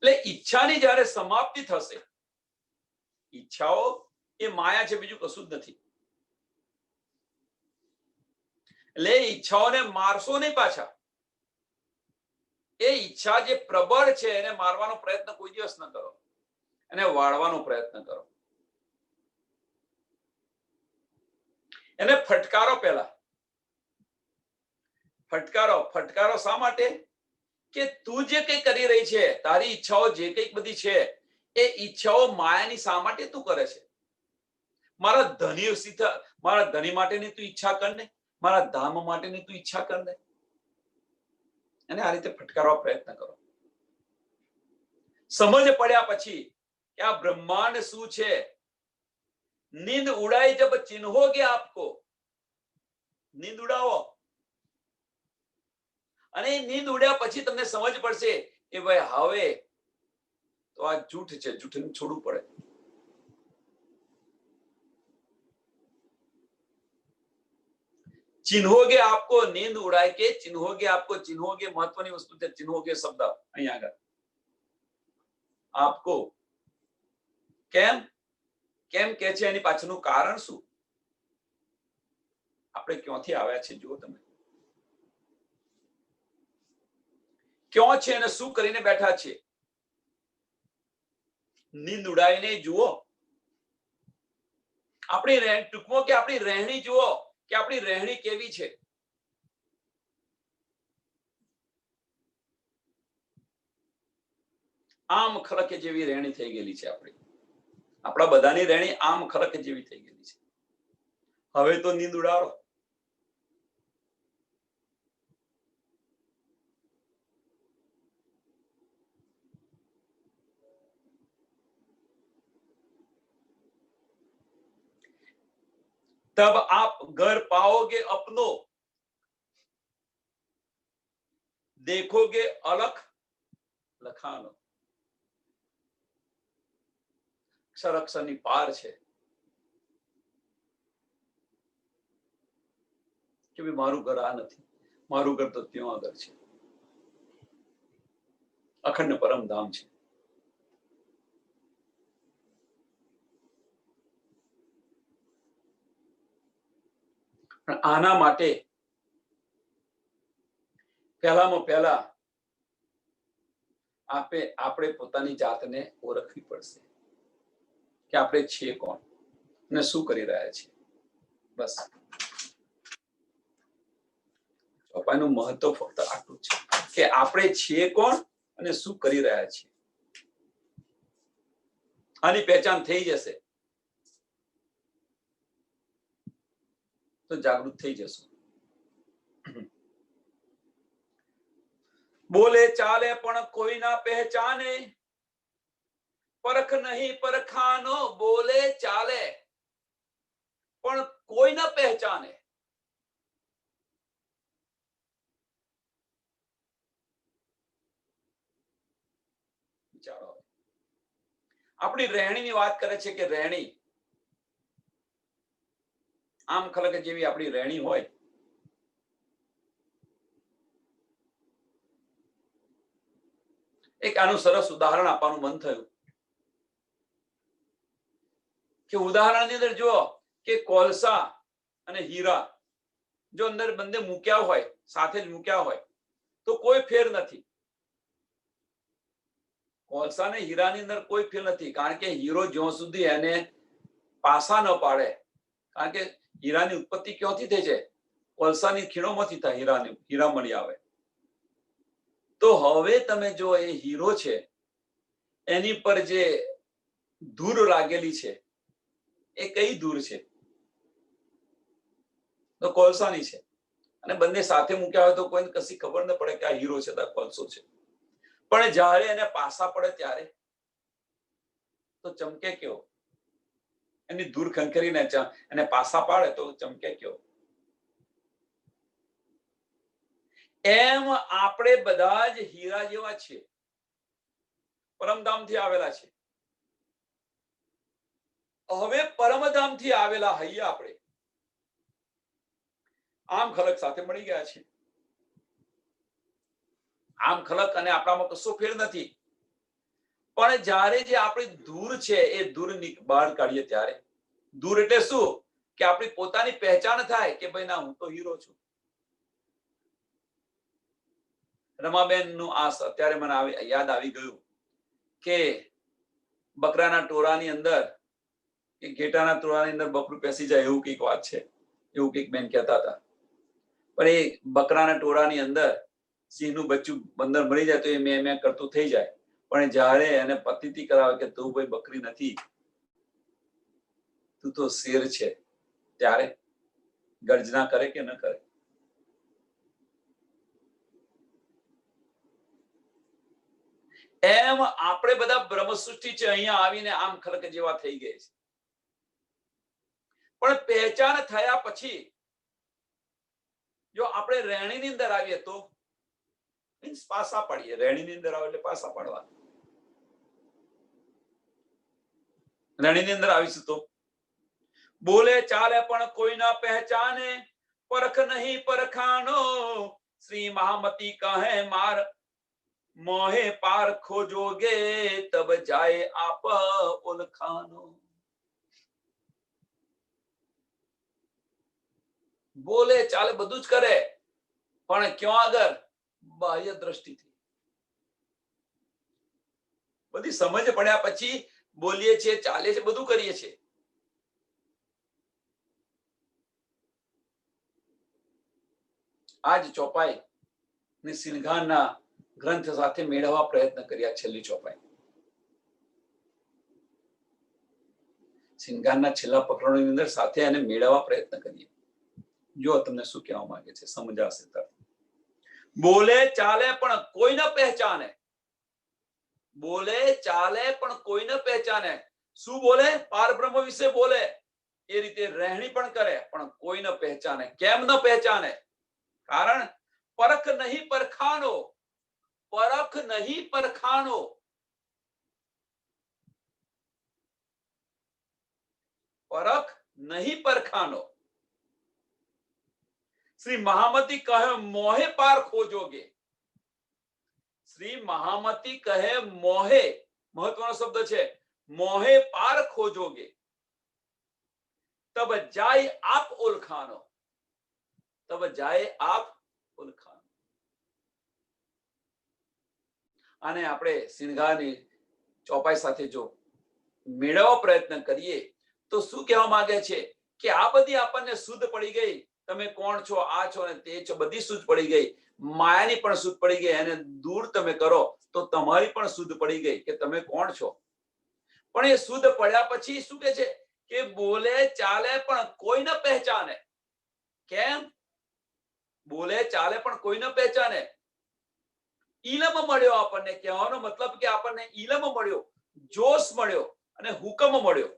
એટલે ઈચ્છાની જ્યારે સમાપ્તિ થશે, ઈચ્છાઓ એ માયા છે, બીજું કશું જ નથી. એટલે ઈચ્છાઓને મારશો નહીં પાછા. એ ઈચ્છા જે પ્રબળ છે એને મારવાનો પ્રયત્ન કોઈ દિવસ ન કરો, એને વાળવાનો પ્રયત્ન કરો, એને ફટકારો. પહેલા ફટકારો શા માટે? કે તું જે કંઈ કરી રહી છે, તારી ઈચ્છાઓ જે કંઈક બધી છે, એ ઈચ્છાઓ માયાની શા માટે તું કરે છે? મારા ધની માટેની તું ઈચ્છા કર ને, મારા ધામ માટેની તું ઈચ્છા કર ને. અને આ રીતે ફટકારવા પ્રયત્ન કરો. સમજ પડ્યા પછી કે આ બ્રહ્માંડ શું છે, નીંદ ઉડાઈ જબ ચિન્હોગે આપકો, નીંદ ઉડાવો, અને નીંદ ઉડ્યા પછી તમને સમજ પડશે કે ભાઈ હવે તો આ જૂઠ છે, જૂઠને છોડવું પડે. ચિન્હોગે આપકો, નીંદ ઉડાય કે ચિન્હોગે આપકો. ચિન્હોગે મહત્વની વસ્તુ છે. ચિન્હોગે શબ્દ અહીંયા આગળ આપકો કેમ કેમ કે છે? એની પાછળનું કારણ શું? આપણે ક્યાંથી આવ્યા છે જુઓ તમે, ક્યાં છે અને શું કરીને બેઠા છે. નીંદ ઉડાઈને જુઓ. આપણી ટૂંકમાં કે આપણી રહેણી જુઓ કે આપણી રહેણી કેવી છે. આમ ખલક જેવી રહેણી થઈ ગયેલી છે આપણી. આપણા બધાની રહેણી આમ ખલક જેવી થઈ ગયેલી છે. હવે તો નીંદ ઉડાડો. तब आप घर पाओगे अपनो, देखोगे अलख લખાનો. અક્ષર અક્ષરની પાર છે કે ભાઈ મારું ઘર આ નથી, મારું ઘર તો ત્યાં આગળ છે. અખંડ પરમધામ છે. પણ આના માટે પહેલામાં પહેલા આપણે પોતાની જાતને ઓળખવી પડશે કે આપણે છીએ કોણ અને શું કરી રહ્યા છીએ. બસ ચોપાઈનું મહત્વ ફક્ત આટલું છે કે આપણે છીએ કોણ અને શું કરી રહ્યા છીએ. આની પહેચાન થઈ જશે તો જાગૃત થઈ જશું. બોલે ચાલે પણ કોઈ ના પહેચાને, પરખ નહીં પરખાનો. બોલે ચાલે પણ કોઈ ના પહેચાને. વિચારો, આપણી રહેણીની વાત કરે છે કે રહેણી આમ ખલક જેવી આપણી રહેણી હોય. એક આનું સરસ ઉદાહરણ આપવાનું મન થયું કે ઉદાહરણની અંદર જુઓ કે કોલસા અને હીરા જો અંદર બંને મૂક્યા હોય, સાથે જ મૂક્યા હોય તો કોઈ ફેર નથી. કોલસા અને હીરાની અંદર કોઈ ફેર નથી, કારણ કે હીરો જ્યાં સુધી એને પાસા ન પાડે, કારણ કે હીરાની ઉત્પત્તિ ક્યાંથી થઈ છે? કોલસાની ખીણોમાંથી થાય. હીરા મળી આવે. તો હવે તમે જો એ હીરો છે એની પર જે ધૂળ લાગેલી છે એ કઈ ધૂળ છે? તો કોલસાની છે. અને બંને સાથે મૂક્યા હોય તો કોઈને કશી ખબર ન પડે કે આ હીરો છે, આ કોલસો છે. પણ જ્યારે એને પાસા પડે ત્યારે તો ચમકે કેવો? એની ધૂળ ખંખેરીને એને પાસા પાડે તો ચમકે કેવો? એમ આપણે બધા જ હીરા જેવા છીએ, પરમધામથી આવેલા છે. હવે પરમધામથી આવેલા હૈયે આપણે આમ ખલક સાથે મળી ગયા છે. આમ ખલક અને આપણામાં કશો ફેર નથી. પણ જ્યારે જે આપણી ધૂળ છે એ ધૂળ બહાર કાઢીએ ત્યારે, ધૂળ એટલે શું? કે આપણી પોતાની પહેચાન થાય કે ભાઈ ના, હું તો હીરો છું. રમાબેન નું આ અત્યારે મને યાદ આવી ગયું કે બકરાના ટોળાની અંદર કે ઘેટાના ટોળાની અંદર બકરું પેસી જાય એવું કઈક વાત છે, એવું કઈક બેન કહેતા હતા. પણ એ બકરાના ટોળાની અંદર સિંહનું બચ્ચું બંદર મળી જાય તો એ મેં કરતું થઈ જાય. પણ જ્યારે એને પતિથી કરાવે કે તું ભાઈ બકરી નથી, તું તો શેર છે, ત્યારે ગર્જના કરે કે ન કરે? એમ આપણે બધા બ્રહ્મસૃષ્ટિ છે, અહીંયા આવીને આમ ખલક જેવા થઈ ગઈ છે. પણ પહેચાન થયા પછી જો આપણે રહેણીની અંદર આવીએ તો મીન્સ પાસા પાડીએ. રહેણીની અંદર આવે એટલે પાસા પાડવા. રહેણીની અંદર આવીશું તો બોલે ચાલે પણ કોઈ ના પહેચાને, પરખ નહીં પરખાનો. શ્રી મહામતી કહે માર મોહે પાર ખોજોગે, તબ જાય આપ ઓલખાનો. બોલે ચાલે બધું જ કરે, પણ ક્યાં આગળ? બાહ્ય દ્રષ્ટિથી. બધી સમજ પડ્યા પછી બોલીએ છીએ, ચાલે છે, બધું કરીએ છીએ. આજ ચોપાઈ ને સિંઘાના ગ્રંથ સાથે મેળવવા પ્રયત્ન કર્યા. છેલ્લી ચોપાઈ સિંઘાના છેલ્લા પ્રકરણોની અંદર સાથે એને મેળવવા પ્રયત્ન કરીએ. જો તમને શું કહેવા માંગે છે સમજાશે તરત. બોલે ચાલે પણ કોઈ ન પહેચાને. બોલે ચાલે પણ કોઈ ન પહેચાને. શું બોલે? પારબ્રહ્મ વિશે બોલે. એ રીતે રહેણી પણ કરે, પણ કોઈ ન પહેચાને. કેમ ન પહેચાને? કારણ પરખ નહીં પરખાનો. પરખ નહીં પરખાનો. પરખ નહીં પરખાનો. શ્રી મહામતી કહે મોહે પાર ખોજોગે. શ્રી મહામતી કહે મોહે, મહત્વનો શબ્દ છે, મોહે પાર ખોજોગે, તબ જાય આપ ઓલખાનો. તબ જાય આપ ઓલખાનો. અને આપણે સિંઘાની ચોપાઈ સાથે જો મેળવવા પ્રયત્ન કરીએ તો શું કહેવા માંગે છે કે આ બધી આપણને શુદ્ધ પડી ગઈ. તમે કોણ છો, આ છો ને તે છો, બધી શુદ્ધ પડી ગઈ. માયાની પણ શુદ્ધ પડી ગઈ. એને દૂર તમે કરો તો તમારી પણ શુદ્ધ પડી ગઈ કે તમે કોણ છો. પણ એ શુદ્ધ પડ્યા પછી શું કે છે કે બોલે ચાલે પણ કોઈ ન પહેચાને. કેમ? બોલે ચાલે પણ કોઈ ન પહેચાને. ઇલમ મળ્યો આપણને. કહેવાનો મતલબ કે આપણને ઇલમ મળ્યો, જોશ મળ્યો અને હુકમ મળ્યો.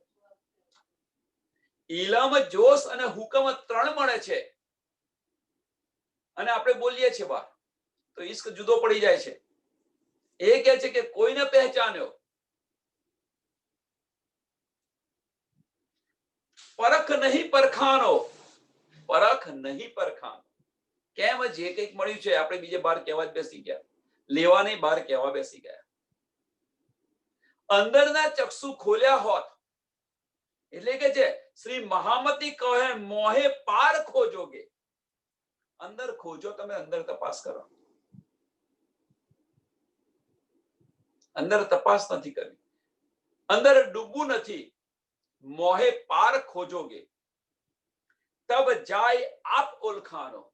ઇલમ, જોશ અને હુકમ ત્રણ મળે છે. અને આપણે બોલીએ છીએ બહાર તો ઈશ્ક જુદો પડી જાય છે. એ કહે છે કે કોઈને પહેચાન્યો. પરખ નહીં પરખાનો. પરખ નહીં પરખાનો. કેમ? જે કંઈક મળ્યું છે આપણે બીજે બહાર કહેવા જ બેસી ગયા. લેવા નહીં, બહાર કહેવા બેસી ગયા. અંદરના ચક્ષુ ખોલ્યા હોત એટલે કે છે શ્રી મહામતી કહે મોહે પાર ખોજોગે. અંદર ખોજો, તમે અંદર તપાસ કરો. અંદર તપાસ નથી કરવી, અંદર ડૂબવું નથી. મોહે પાર ખોજોગે તબ જાય આપ ઓલખાનો.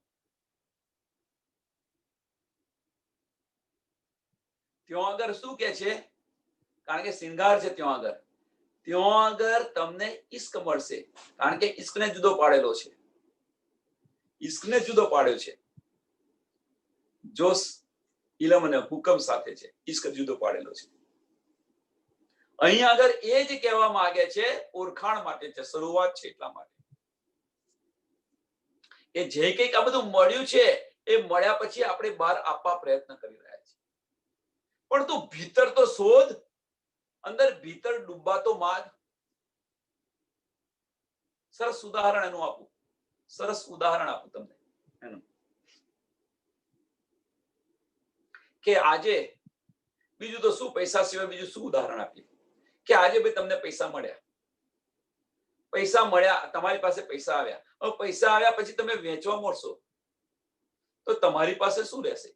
ત્યાં આગળ શું કે છે? કારણ કે શિંગાર છે ત્યાં આગળ તમને ઈશ્ક મળશે, કારણ કે ઈશ્કને જુદો પાડેલો છે. ઈશ્કને જુદો પાડ્યો છે. જોશ, ઇલમ અને હુકમ સાથે છે. ઈશ્ક જુદો પાડેલો છે. અહીં આગળ એ જ કહેવા માંગે છે, ઓળખાણ માટે છે, શરૂઆત છે એટલા માટે. એ જે કંઈક આ બધું મળ્યું છે એ મળ્યા પછી આપણે બહાર આપવા પ્રયત્ન કરી રહ્યા છીએ. પણ તું ભીતર તો શોધ, અંદર ભીતર ડૂબાતો માગ. સરસ ઉદાહરણ એનું આપું, સરસ ઉદાહરણ આપું તમને એનું, કે આજે બીજું તો શું, પૈસા સિવાય બીજું શું ઉદાહરણ આપીએ? કે આજે ભાઈ તમને પૈસા મળ્યા, તમારી પાસે પૈસા આવ્યા. હવે પૈસા આવ્યા પછી તમે વેચવા મળશો તો તમારી પાસે શું રહેશે?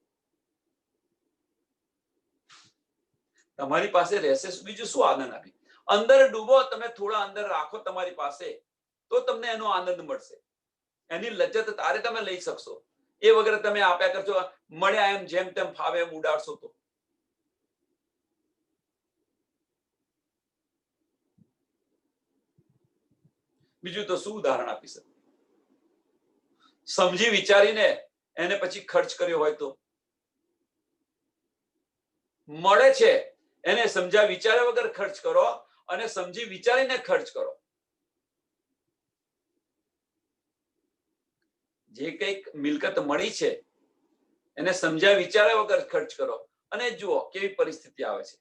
તમારી પાસે રહેશે બીજું શું? આનંદ આપી. અંદર ડૂબો, તમે થોડા અંદર રાખો તમારી પાસે, તો તમને એનો આનંદ મળશે. એની લજ્જત તારે તમે લઈ શકશો. એ વગર તમે આપ્યા કરશો, મળ્યા એમ જેમ તેમ ફાવે એમ ઉડાડશો તો બીજું તો શું ઉદાહરણ આપી શકું? સમજી વિચારીને એને પછી ખર્ચ કર્યો હોય તો? મળે છે એને સમજ્યા વિચાર્યા વગર ખર્ચ કરો અને સમજી વિચારીને ખર્ચ કરો. જે કંઈક મિલકત મળી છે એને સમજ્યા વિચાર્યા વગર ખર્ચ કરો અને જુઓ કેવી પરિસ્થિતિ આવે છે.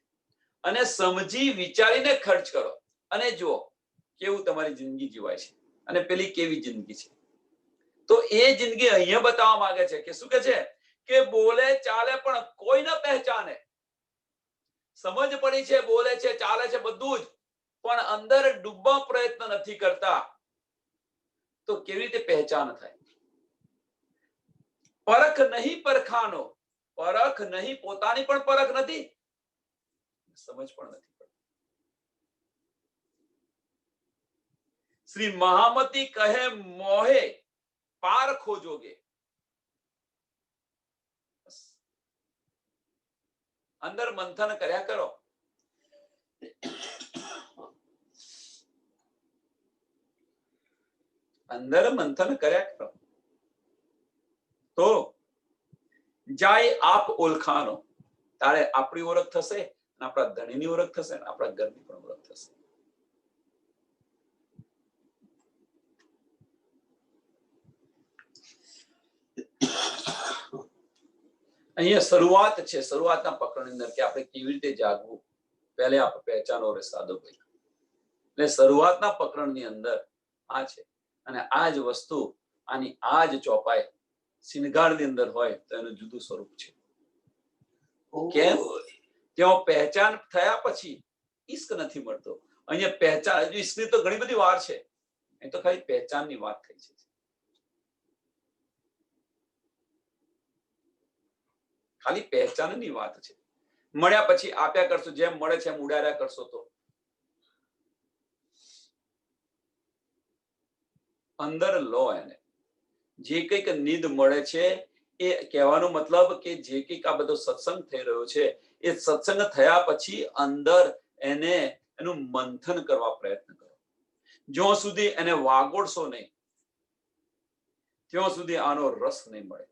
અને સમજી વિચારીને ખર્ચ કરો અને જુઓ કેવું તમારી જિંદગી જીવાય છે અને પેલી કેવી જિંદગી છે. તો એ જિંદગી અહીંયા બતાવવા માંગે છે કે શું કે છે કે બોલે ચાલે પણ કોઈ ન પહેચાને. સમજ પડી છે, બોલે છે, ચાલે છે બધું જ, પણ અંદર ડૂબવા પ્રયત્ન નથી કરતા તો કેવી રીતે પહેચાન થાય? પરખ નહીં પરખાનો, પરખ નહીં, પોતાની પણ પરખ નથી, સમજ પણ નથી પડતી. શ્રી મહામતી કહે મોહે પાર ખોજોગે. અંદર મંથન કર્યા કરો. અંદર મંથન કર્યા કરો તો જાય આપ ઓળખાનો. તારે આપણી ઓળખ થશે, આપણા ધણીની ઓળખ થશે, આપણા ઘરની પણ ઓળખ થશે. અહીંયા શરૂઆત છે, શરૂઆતના પકડની અંદર કે આપણે કેવી રીતે જાગવું, પહેલે આપણે પહેચાનો રે સાધો ભાઈ. એટલે શરૂઆતના પકડની અંદર આ છે અને આ જ વસ્તુ, આની આ જ ચોપાઈ શિનગારની અંદર હોય તો એનું જુદું સ્વરૂપ છે. કેમ? ત્યાં પહેચાન થયા પછી ઈશ્ક નથી મળતો. અહીંયા પહેચાન, હજુ ઈશ્કની તો ઘણી બધી વાર છે, એ તો ખાલી પહેચાનની વાત થઈ છે. ખાલી પહેચાનની વાત છે. મળ્યા પછી આપ્યા કરશો, જેમ મળે છે એમ ઉડાડ્યા કરશો તો અંદર લો એને. જે કંઈક નિદ મળે છે એ કહેવાનો મતલબ કે જે કંઈક આ બધો સત્સંગ થઈ રહ્યો છે એ સત્સંગ થયા પછી અંદર એને એનું મંથન કરવા પ્રયત્ન કરો. જ્યાં સુધી એને વાગોડશો નહીં ત્યાં સુધી આનો રસ નહીં મળે.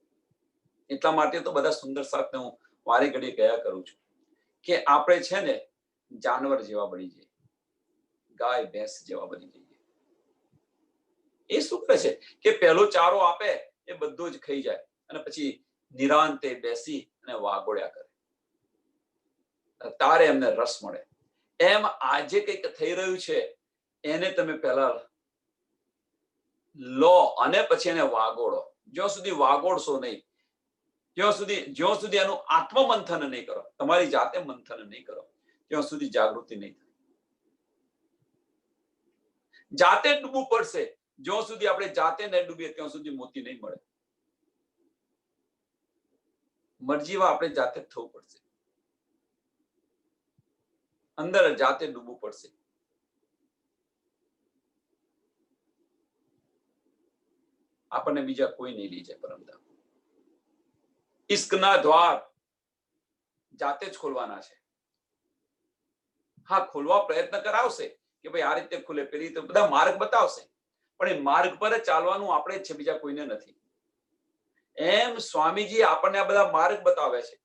એટલા માટે તો બધા સુંદર સાથે હું વારે ઘડીએ ગયા કરું છું કે આપણે છે ને જાનવર જેવા બની જઈએ, ગાય ભેંસ જેવા બની જઈએ. એ શું કરે છે કે પહેલો ચારો આપે એ બધો જ ખાઈ જાય અને પછી નિરાંતે બેસી અને વાગોડ્યા કરે. તારે એમને રસ મળે. એમ આજે કંઈક થઈ રહ્યું છે એને તમે પહેલા લો અને પછી એને વાગોડો. જ્યાં સુધી વાગોડશો નહીં, જ્યાં સુધી એનું આત્મમંથન નહીં કરો, તમારી જાતે મંથન નહીં કરો, ત્યાં સુધી જાગૃતિ નહીં થાય. જાતે ડૂબવું પડશે. જ્યાં સુધી આપણે જાતે ન ડૂબીએ ત્યાં સુધી મોતી નહીં મળે. મરજીવા આપણે જાતે જ થવું પડશે. અંદર જાતે ડૂબવું પડશે. આપણને બીજા કોઈ નહીં લઈ જાય પરમધામ. ઈશ્કના દ્વાર જાતે જ ખોલવાના છે. હા, ખોલવા પ્રયત્ન કરાવશે કે ભાઈ આ રીતે ખુલે, પેલી રીતે, બધા માર્ગ બતાવશે, પણ એ માર્ગ પર જ ચાલવાનું આપણે જ છે, બીજા કોઈને નથી. એમ સ્વામીજી આપણને આ બધા માર્ગ બતાવે છે,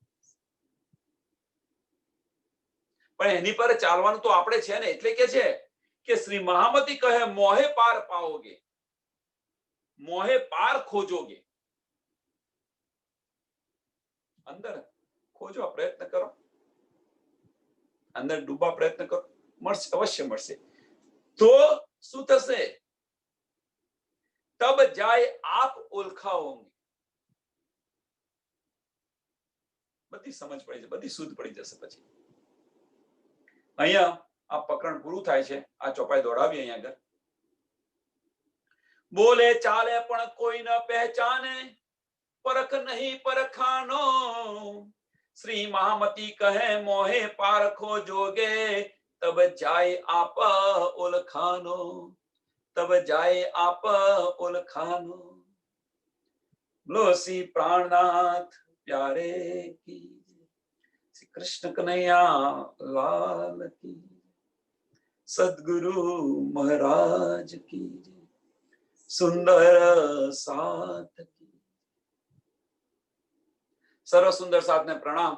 પણ એની પર ચાલવાનું તો આપણે છે ને. એટલે કે છે કે શ્રી મહામતી કહે મોહે પાર પાઓગે, મોહે પાર ખોજોગે. અંદર ખોજો, પ્રયત્ન કરો, અંદર ડૂબવા પ્રયત્ન કરો, મળશે, અવશ્ય મળશે. તો શું થશે? તબ જાય આપ ઓળખાઓગે. બધી સમજ પડી જશે, બધી શુદ્ધ પડી જશે. પછી અહીંયા આ પ્રકરણ પૂરું થાય છે. આ ચોપાઈ દોડાવીએ અહીંયા આગળ. બોલે ચાલે પણ કોઈ ન પહેચાને, પરખ નહીં પરખાનો. શ્રી મહામતી કહે મોહે પારખો જોગે, તબ જાય આપ ઓળખાનો, તબ જાય આપ ઓળખાનો. લો શ્રી પ્રાણનાથ प्यारे की, श्री कृष्ण कन्हैया लाल की, सदगुरु महाराज की, सुंदर साथ की. सर्व सुंदर साथ ने प्रणाम.